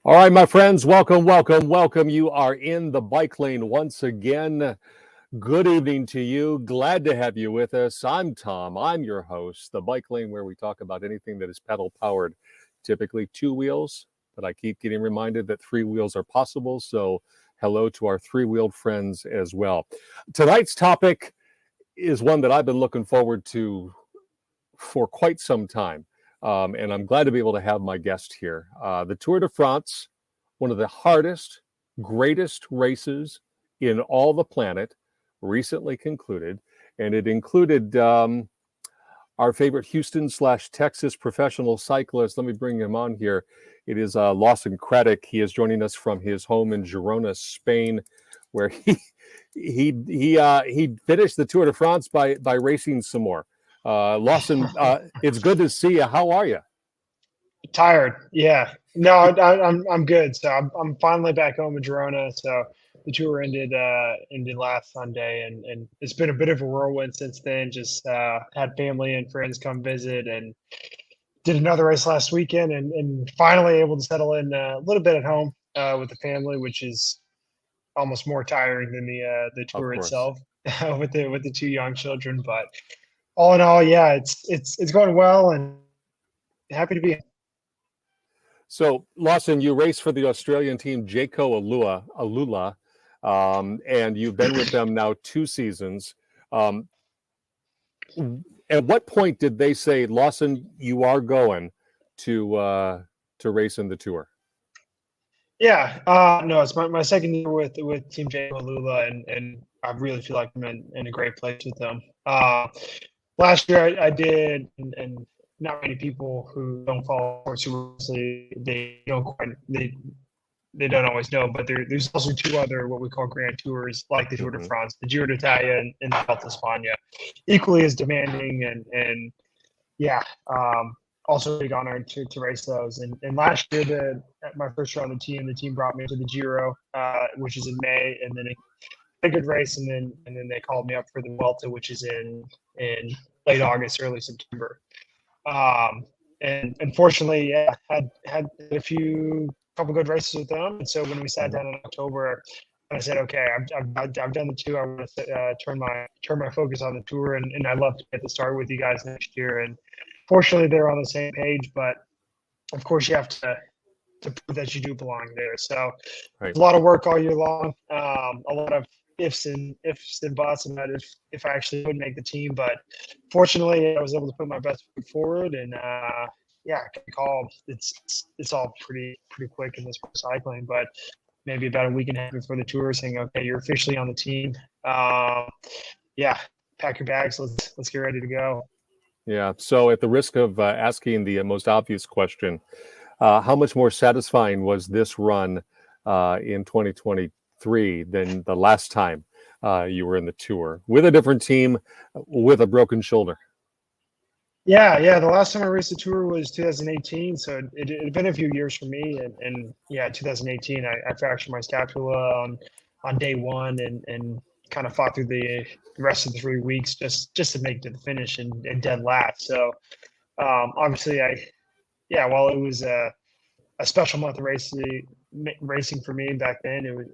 All right, my friends, welcome. You are in the bike lane once again. Good evening to you. Glad to have you with us. I'm Tom. I'm your host, the bike lane where we talk about anything that is pedal powered, typically two wheels, but I keep getting reminded that three wheels are possible. So hello to our three-wheeled friends as well. Tonight's topic is one that I've been looking forward to for quite some time. And I'm glad to be able to have my guest here. The Tour de France, one of the hardest, greatest races in all the planet, recently concluded. And it included our favorite Houston/Texas professional cyclist. Let me bring him on here. It is Lawson Craddock. He is joining us from his home in Girona, Spain, where he finished the Tour de France by racing some more. Lawson, it's good to see you. How are you? Tired. Yeah. No, I'm good. So I'm finally back home in Girona. So the tour ended last Sunday, and it's been a bit of a whirlwind since then. Just had family and friends come visit, and did another race last weekend, and finally able to settle in a little bit at home with the family, which is almost more tiring than the tour itself with the two young children. But all in all, yeah, it's going well, and happy to be here. So, Lawson, you race for the Australian team Jayco Alula, and you've been with them now 2 seasons. At what point did they say, Lawson, you are going to race in the Tour? Yeah, no, it's my second year with Team Jayco Alula, and I really feel like I'm in a great place with them. Last year I did, and not many people who don't follow sports super they don't always know, but there's also 2 other what we call grand tours, like the Tour de France, the Giro d'Italia, and the Vuelta a España, equally as demanding, and yeah, also a big honor to race those. And last year, at my first year on the team brought me to the Giro, which is in May, and then a good race, and then they called me up for the Vuelta, which is in late August, early September. And unfortunately, yeah, had a couple good races with them. And so when we sat down in October, I said, okay, I've done the 2. I want to turn my focus on the Tour, and I'd love to get the start with you guys next year. And fortunately, they're on the same page, but of course, you have to prove that you do belong there. So a lot of work all year long, a lot of ifs and buts about if I actually would make the team, but fortunately I was able to put my best foot forward, and yeah, I called. It's all pretty quick in this cycling, but maybe about a week and a half before the Tour, saying, okay, you're officially on the team. Yeah, pack your bags. Let's get ready to go. Yeah. So at the risk of asking the most obvious question, how much more satisfying was this run in 2023 than the last time you were in the Tour with a different team with a broken shoulder? Yeah. The last time I raced the Tour was 2018, so it had been a few years for me. And yeah, 2018, I fractured my scapula on day 1, and kind of fought through the rest of the 3 weeks just to make it to the finish and dead last. So obviously, while it was a special month of racing for me back then,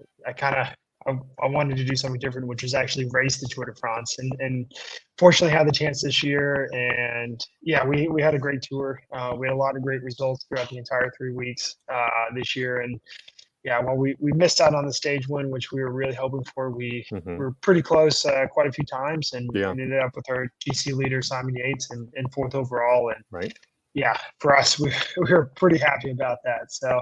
I wanted to do something different, which was actually race the Tour de France, and fortunately had the chance this year. And yeah, we had a great tour. We had a lot of great results throughout the entire 3 weeks this year. And yeah, well, we missed out on the stage win, which we were really hoping for. We were pretty close quite a few times, and ended up with our GC leader Simon Yates and 4th overall. And yeah, for us, we were pretty happy about that. So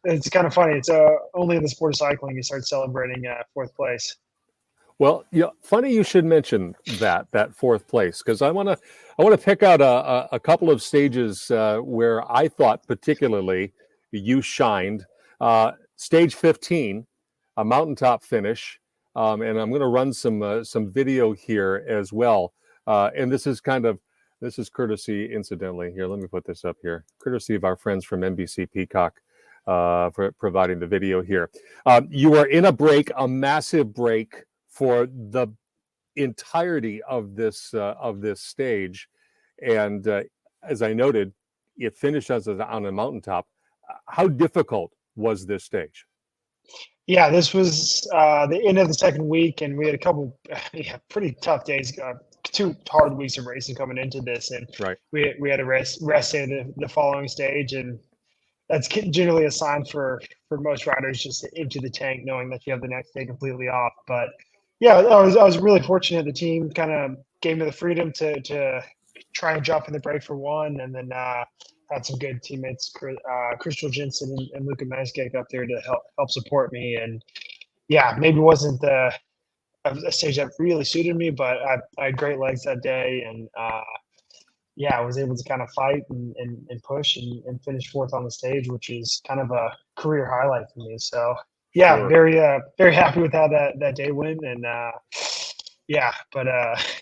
it's kind of funny. It's only in the sport of cycling you start celebrating 4th place. Well, yeah, funny you should mention that 4th place, because I want to pick out a couple of stages where I thought particularly you shined. Stage 15, a mountaintop finish, and I'm going to run some video here as well. And this is kind of This is courtesy, incidentally, here, let me put this up here, courtesy of our friends from NBC Peacock for providing the video here. You are in a break, a massive break for the entirety of this stage. And as I noted, it finished on a mountaintop. How difficult was this stage? Yeah, this was the end of the second week, and we had a couple pretty tough days, 2 hard weeks of racing coming into this, and Right. we had a rest day the following stage, and that's generally a sign for most riders just to empty the tank, knowing that you have the next day completely off. But yeah, I was really fortunate. The team kind of gave me the freedom to try and jump in the break for one, and then had some good teammates, Crystal Jensen and Luca Mesgek up there to help support me. And yeah, maybe wasn't a stage that really suited me, but I had great legs that day, and yeah, I was able to kind of fight and push and finish fourth on the stage, which is kind of a career highlight for me. So yeah, Sure. very happy with how that day went. And yeah, but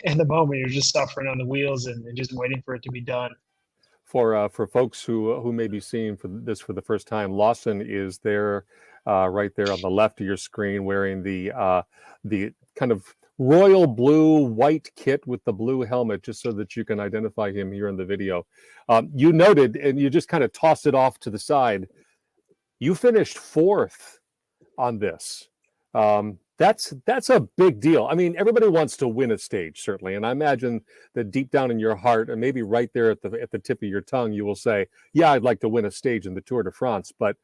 in the moment you're just suffering on the wheels and just waiting for it to be done. For folks who may be seeing this for the first time, Lawson is there, right there on the left of your screen, wearing the kind of royal blue white kit with the blue helmet, just so that you can identify him here in the video. You noted, and you just kind of tossed it off to the side, you finished fourth on this. That's a big deal. I mean, everybody wants to win a stage, certainly, and I imagine that deep down in your heart, and maybe right there at the tip of your tongue, you will say, "Yeah, I'd like to win a stage in the Tour de France." But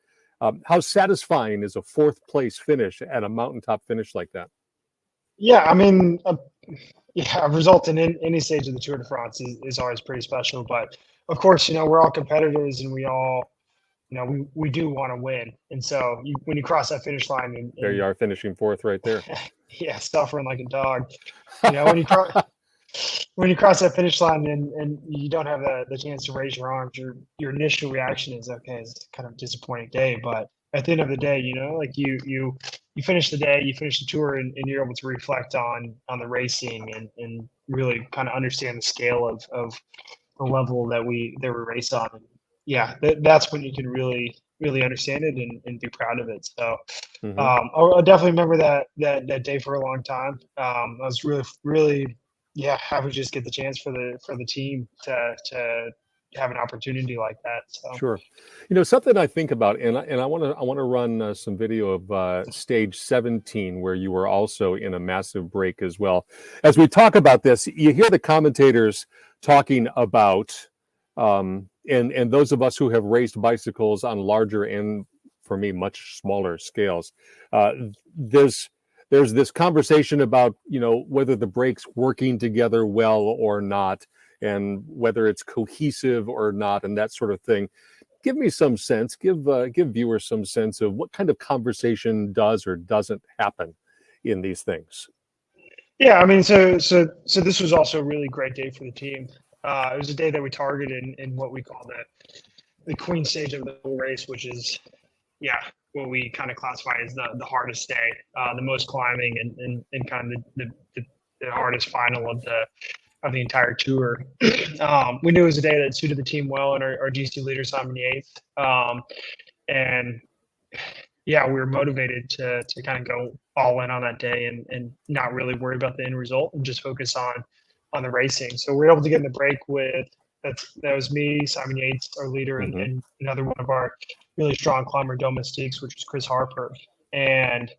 how satisfying is a fourth place finish at a mountaintop finish like that? Yeah, I mean, yeah, a result in any stage of the Tour de France is always pretty special. But of course, we're all competitors, and we all, we do want to win. And so when you cross that finish line, and There you are, finishing fourth right there. yeah, suffering like a dog. When you cross that finish line and you don't have the chance to raise your arms, your initial reaction is, okay, it's kind of a disappointing day. But at the end of the day, like you finish the day, you finish the tour, and you're able to reflect on the racing and really kind of understand the scale of the level that we race on. And yeah, that's when you can really understand it and be proud of it. So I'll definitely remember that day for a long time. I was really happy to just get the chance for the team to have an opportunity like that. So. Sure. Something I think about, and I want to run some video of stage 17, where you were also in a massive break as well. As we talk about this, you hear the commentators talking about, and those of us who have raced bicycles on larger and, for me, much smaller scales, there's this conversation about whether the brakes working together well or not, and whether it's cohesive or not, and that sort of thing. Give me some sense, give viewers some sense of what kind of conversation does or doesn't happen in these things. Yeah, I mean, so this was also a really great day for the team. It was a day that we targeted in what we call the queen stage of the whole race, which is, what we kind of classify as the hardest day, the most climbing and kind of the hardest final of the entire tour. We knew it was a day that suited the team well, and our GC leader, Simon Yates. And yeah, we were motivated to kind of go all in on that day and not really worry about the end result and just focus on the racing. So we were able to get in the break with that was me, Simon Yates, our leader, and another one of our really strong climber domestiques, which was Chris Harper. And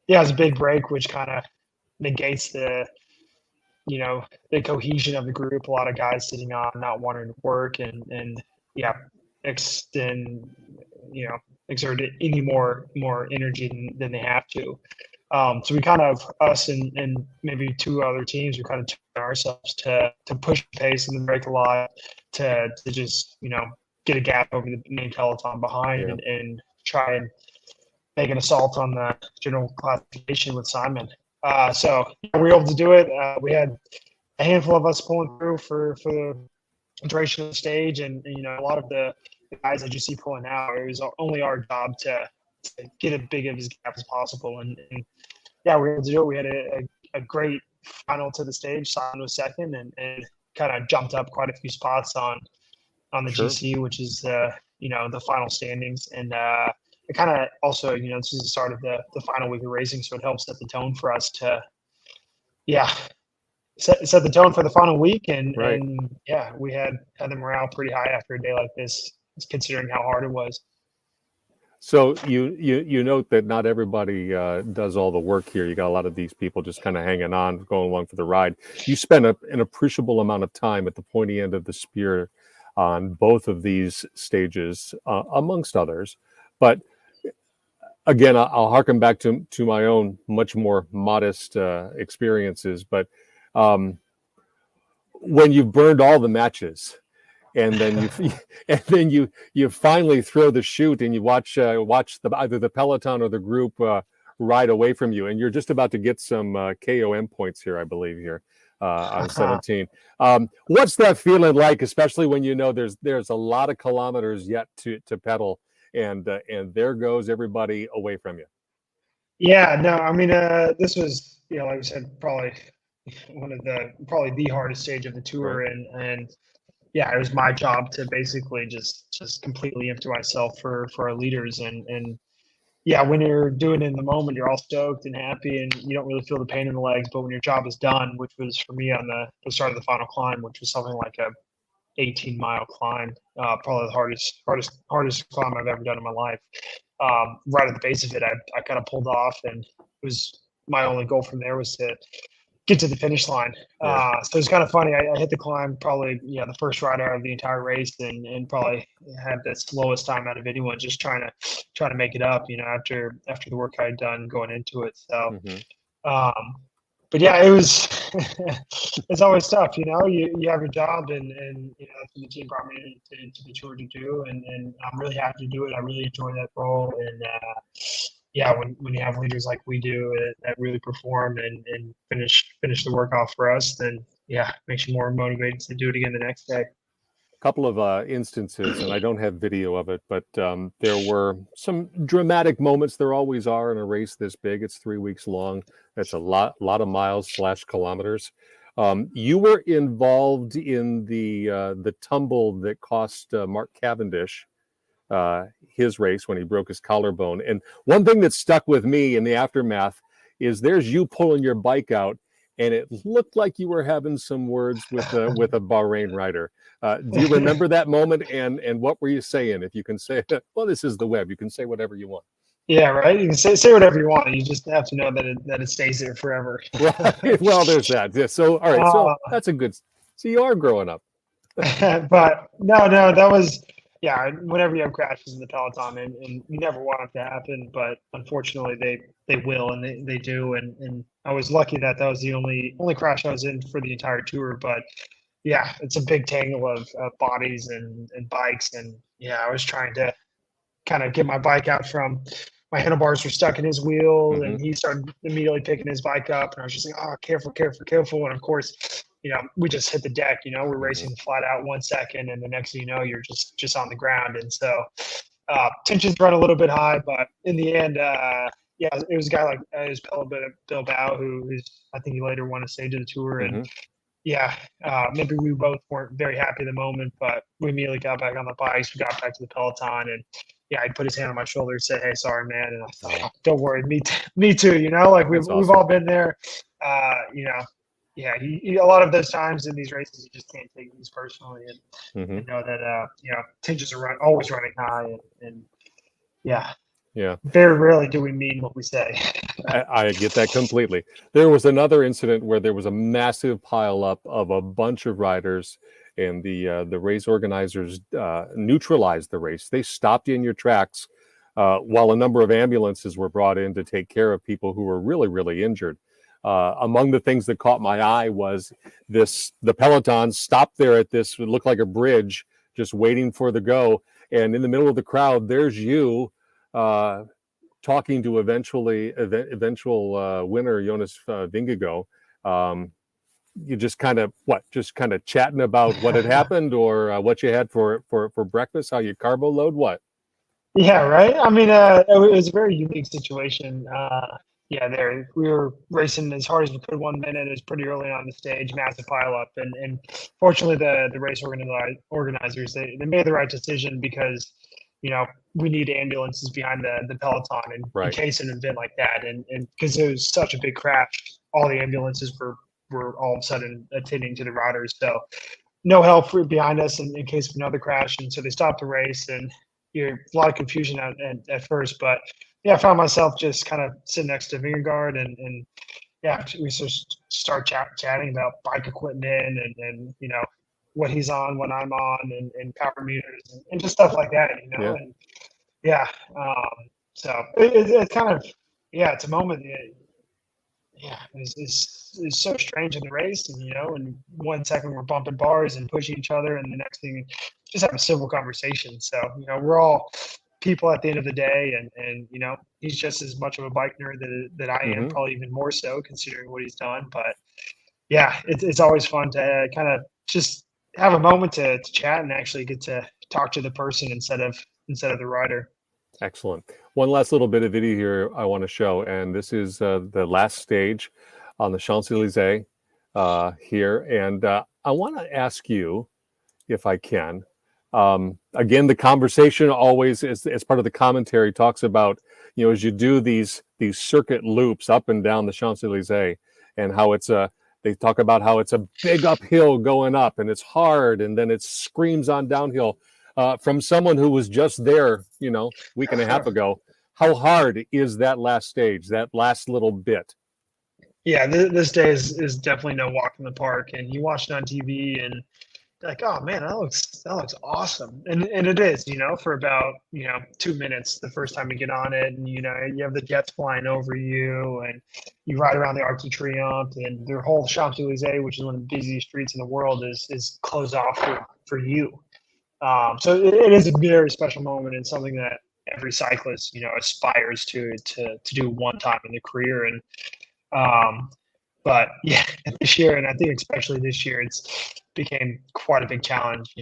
yeah, it was a big break, which kind of negates the cohesion of the group. A lot of guys sitting on, not wanting to work and exert any more energy than they have to. So we kind of, us and maybe 2 other teams, we kind of took ourselves to push pace and break a lot, to just get a gap over the main peloton behind and try and make an assault on the general classification with Simon. So we were able to do it. We had a handful of us pulling through for the duration of the stage, and a lot of the guys that you see pulling out, it was only our job to get as big of a gap as possible. And yeah, we were able to do it. We had a great final to the stage. Simon was second, and kind of jumped up quite a few spots on the Sure. GC, which is the final standings, and it kind of also this is the start of the final week of racing, so it helps set the tone for us to set the tone for the final week, and Right. we had the morale pretty high after a day like this, considering how hard it was. So you note that not everybody does all the work here. You got a lot of these people just kind of hanging on, going along for the ride. You spent an appreciable amount of time at the pointy end of the spear on both of these stages, amongst others. But again, I'll harken back to my own much more modest experiences. But when you've burned all the matches, and then you finally throw the chute and you watch either the peloton or the group ride away from you, and you're just about to get some KOM points here, I believe, here on 17. What's that feeling like, especially when you know there's a lot of kilometers yet to pedal, and there goes everybody away from you? Yeah, no, I mean, this was, like I said, probably the hardest stage of the tour, Right. and yeah, it was my job to basically just completely empty myself for our leaders, and yeah, when you're doing it in the moment, you're all stoked and happy, and you don't really feel the pain in the legs. But when your job is done, which was for me on the start of the final climb, which was something like a 18-mile climb, probably the hardest climb I've ever done in my life. Right at the base of it, I kind of pulled off, and it was my only goal from there was to get to the finish line. Yeah. So it's kind of funny. I hit the climb probably the first ride out of the entire race, and probably had the slowest time out of anyone, just trying to make it up. After the work I had done going into it. So, but yeah, it was. It's always tough. You have your job, and the team brought me to the tour to do, and I'm really happy to do it. I really enjoy that role, and yeah, when you have leaders like we do that really perform and finish the work off for us, then yeah, it makes you more motivated to do it again the next day. Couple of instances, and I don't have video of it, but there were some dramatic moments. There always are in a race this big. It's 3 weeks long. That's a lot of miles / kilometers. You were involved in the tumble that cost Mark Cavendish his race when he broke his collarbone. And one thing that stuck with me in the aftermath is there's you pulling your bike out, and it looked like you were having some words with a Bahrain rider. Do you remember that moment? And what were you saying? If you can say, well, this is the web. You can say whatever you want. Yeah, right. You can say whatever you want. You just have to know that it stays there forever. Right. Well, there's that. Yeah. So, all right. So that's a good. So you are growing up. But no, that was whenever you have crashes in the peloton, and you never want it to happen, but unfortunately they will, and they do, and I was lucky that was the only crash I was in for the entire tour. But yeah, it's a big tangle of bodies and bikes, and yeah, I was trying to kind of get my bike out from my handlebars were stuck in his wheel, and he started immediately picking his bike up, and I was just like, oh, careful, and of course, we just hit the deck. We're racing flat out 1 second, and the next thing you know, you're just on the ground, and so tensions run a little bit high, but in the end, it was a guy like Bill Bow, who's I think he later won a stage of the tour, and maybe we both weren't very happy at the moment, but we immediately got back on the bikes. We got back to the peloton, and he put his hand on my shoulder and said, "Hey, sorry, man." And I thought, oh, "Don't worry, me too." Like we've all been there. A lot of those times in these races, you just can't take these personally, and know that tensions are always running high, and very rarely do we mean what we say. I get that completely. There was another incident where there was a massive pileup of a bunch of riders, and the race organizers neutralized the race. They stopped you in your tracks while a number of ambulances were brought in to take care of people who were really, really injured. Among the things that caught my eye was the peloton stopped there at this, it looked like a bridge, just waiting for the go. And in the middle of the crowd, there's you talking to eventual winner Jonas Vingegaard. You just kind of chatting about what had happened, or what you had for breakfast, how you carbo load, what? Yeah, right. I mean, it was a very unique situation. we were racing as hard as we could 1 minute. It was pretty early on the stage, massive pileup, and fortunately the race organizers they made the right decision because we need ambulances behind the peloton in Right. case an event like that, and because it was such a big crash, all the ambulances were all of a sudden attending to the riders, so no help behind us in case of another crash, and so they stopped the race, and a lot of confusion at first, but yeah, I found myself just kind of sitting next to Vanguard, and yeah, we just start chatting about bike equipment and what he's on, what I'm on, and power meters and just stuff like that, Yeah. and yeah, so it's kind of it's a moment that is so strange in the race, and in 1 second we're bumping bars and pushing each other, and the next thing just have a civil conversation. So we're all people at the end of the day, and he's just as much of a bike nerd that I am, probably even more so considering what he's done. But yeah, it's always fun to kind of just have a moment to chat and actually get to talk to the person instead of the rider. Excellent. One last little bit of video here I want to show, and this is the last stage on the Champs-Élysées here, and I want to ask you, if I can, again, the conversation always, as part of the commentary, talks about, as you do these circuit loops up and down the Champs-Élysées, and how they talk about how it's a big uphill going up, and it's hard, and then it screams on downhill. From someone who was just there, week and a half ago, how hard is that last stage, that last little bit? Yeah, this day is definitely no walk in the park. And you watch it on TV, and like, oh man, that looks awesome, and it is, for about 2 minutes the first time you get on it, and you have the jets flying over you, and you ride around the Arc de Triomphe, and their whole Champs Elysees, which is one of the busiest streets in the world, is closed off for you. So it is a very special moment, and something that every cyclist aspires to do one time in their career, and but yeah, this year, and I think especially this year, it's became quite a big challenge.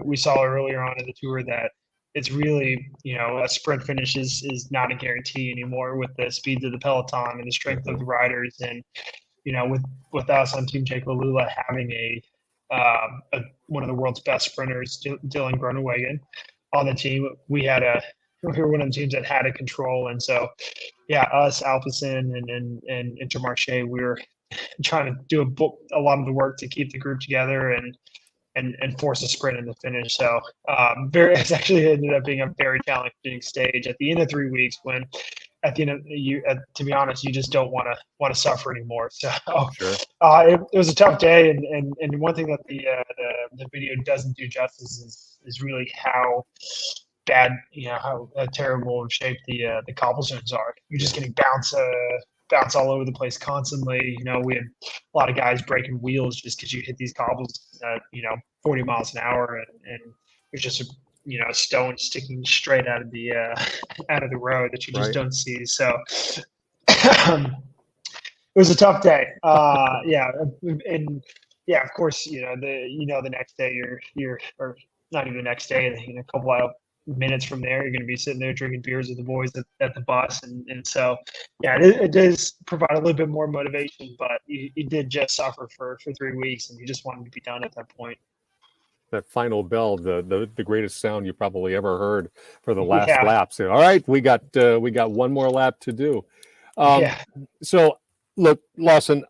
We saw earlier on in the tour that it's really, a sprint finish is not a guarantee anymore with the speeds of the peloton and the strength of the riders. And, with us on Team Jake LaLula having one of the world's best sprinters, Dylan Groenewegen, on the team, we were one of the teams that had a control. And so, yeah, us, Alpecin and Intermarché, we were trying to do a lot of the work to keep the group together and force a sprint in the finish. So it's actually ended up being a very challenging stage at the end of 3 weeks, when at the end of to be honest, you just don't want to suffer anymore. So Sure. It was a tough day, and one thing that the video doesn't do justice is really how bad, how terrible of shape the cobblestones are. You're just getting bounce all over the place constantly. We had a lot of guys breaking wheels just because you hit these cobbles at 40 miles an hour, and there's just a stone sticking straight out of the road that you just don't see. So it was a tough day. And yeah, of course, the next day you're or not even the next day, a couple of minutes from there, you're going to be sitting there drinking beers with the boys at the bus, and so yeah, it does provide a little bit more motivation, but you did just suffer for 3 weeks, and you just wanted to be done at that point. That final bell, the greatest sound you probably ever heard for the last lap. So, all right, we got one more lap to do. So look, Lawson,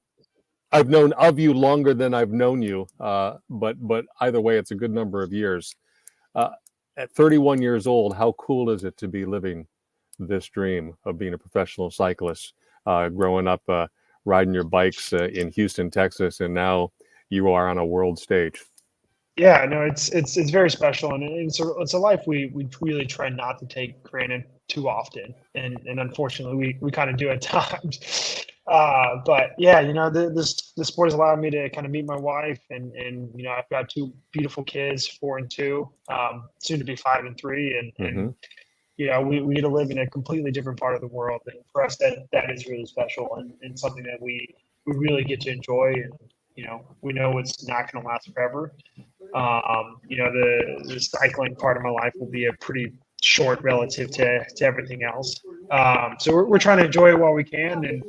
I've known of you longer than I've known you, but either way, it's a good number of years. At 31 years old, how cool is it to be living this dream of being a professional cyclist, growing up riding your bikes in Houston, Texas, and now you are on a world stage? Yeah, no, it's very special, and it's a life we really try not to take granted too often, and unfortunately we kind of do at times. But yeah, the sport has allowed me to kind of meet my wife, and I've got 2 beautiful kids, 4 and 2, soon to be 5 and 3, and we get to live in a completely different part of the world, and for us that is really special, and something that we really get to enjoy, and we know it's not going to last forever. The cycling part of my life will be a pretty short relative to everything else. So we're trying to enjoy it while we can, and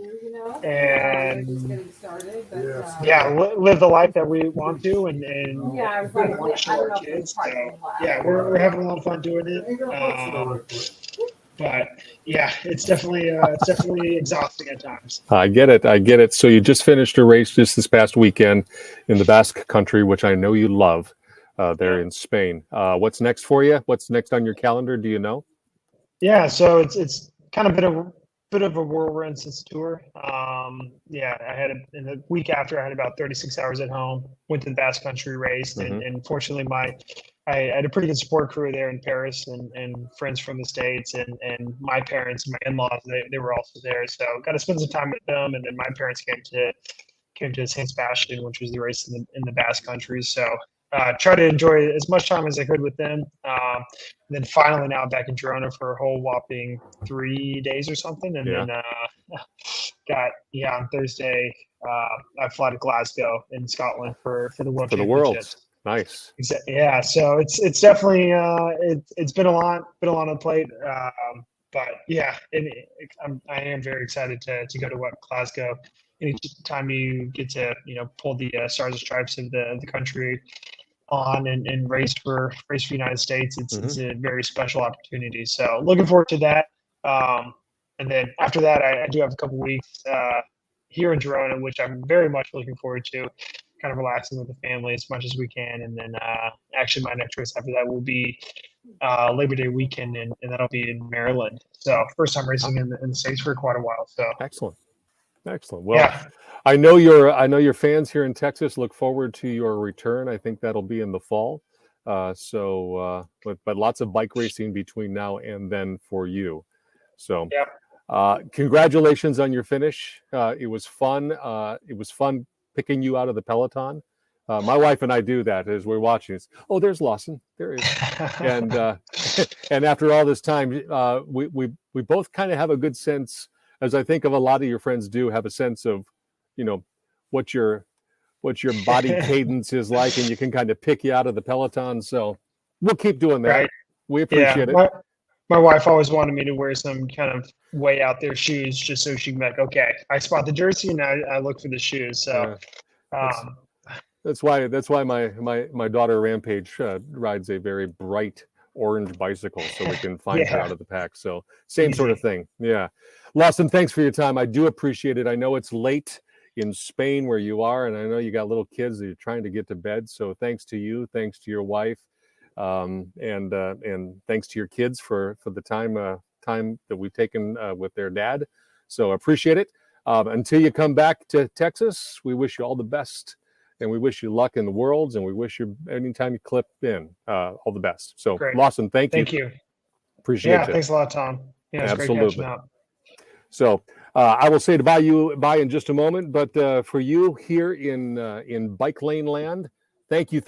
live the life that we want to, and want to show our kids. So yeah, we're having a lot of fun doing it. But yeah, it's definitely exhausting at times. I get it. So you just finished a race just this past weekend in the Basque Country, which I know you love, there in Spain. What's next for you? What's next on your calendar? Do you know? Yeah, so it's kind of bit of a whirlwind since the tour. I had in the week after I had about 36 hours at home. Went to the Basque Country race, and fortunately I had a pretty good support crew there in Paris, and friends from the States, and my parents and my in-laws, they were also there. So got to spend some time with them, and then my parents came to San Sebastian, which was the race in the Basque Country. So try to enjoy as much time as I could with them. And then finally now back in Girona for a whole whopping 3 days or something. And then on Thursday, I fly to Glasgow in Scotland for the World Championships. Nice. Yeah, so it's definitely it's been a lot on the plate, but yeah, I am very excited to go to Glasgow. Anytime you get to pull the stars and stripes of the country on and race for the United States, it's a very special opportunity. So looking forward to that. And then after that, I do have a couple weeks here in Girona, which I'm very much looking forward to. Kind of relaxing with the family as much as we can, and then actually my next race after that will be Labor Day weekend, and that'll be in Maryland. So first time racing in the States for quite a while. So excellent. Well, I know your fans here in Texas look forward to your return. I think that'll be in the fall. But lots of bike racing between now and then for you. So congratulations on your finish. It was fun. It was fun picking you out of the peloton. My wife and I do that as we're watching. It's, oh, there's Lawson. There he is. And after all this time, we both kind of have a good sense, as I think of a lot of your friends do, have a sense of, what your body cadence is like, and you can kind of pick you out of the peloton. So we'll keep doing that. Right. We appreciate it. My wife always wanted me to wear some kind of way out there shoes, just so she can be like, okay, I spot the jersey and I look for the shoes. So that's why my daughter Rampage rides a very bright orange bicycle, so we can find her out of the pack. So same sort of thing. Yeah. Lawson, thanks for your time. I do appreciate it. I know it's late in Spain where you are, and I know you got little kids that you're trying to get to bed. So thanks to you, thanks to your wife, and thanks to your kids for the time that we've taken with their dad. So appreciate it. Until you come back to Texas, we wish you all the best, and we wish you luck in the Worlds, and we wish you, anytime you clip in, all the best. So great. Lawson, thank you. Thank you. Appreciate it. Thanks a lot, Tom. Yeah, it's absolutely. Great catching up. So I will say to bye in just a moment, but for you here in Bike Lane Land, thank you.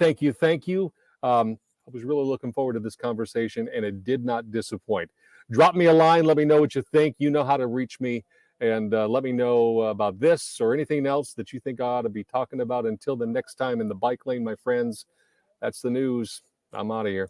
I was really looking forward to this conversation, and it did not disappoint. Drop me a line. Let me know what you think. You know how to reach me, and let me know about this or anything else that you think I ought to be talking about. Until the next time in the Bike Lane, my friends, that's the news. I'm out of here.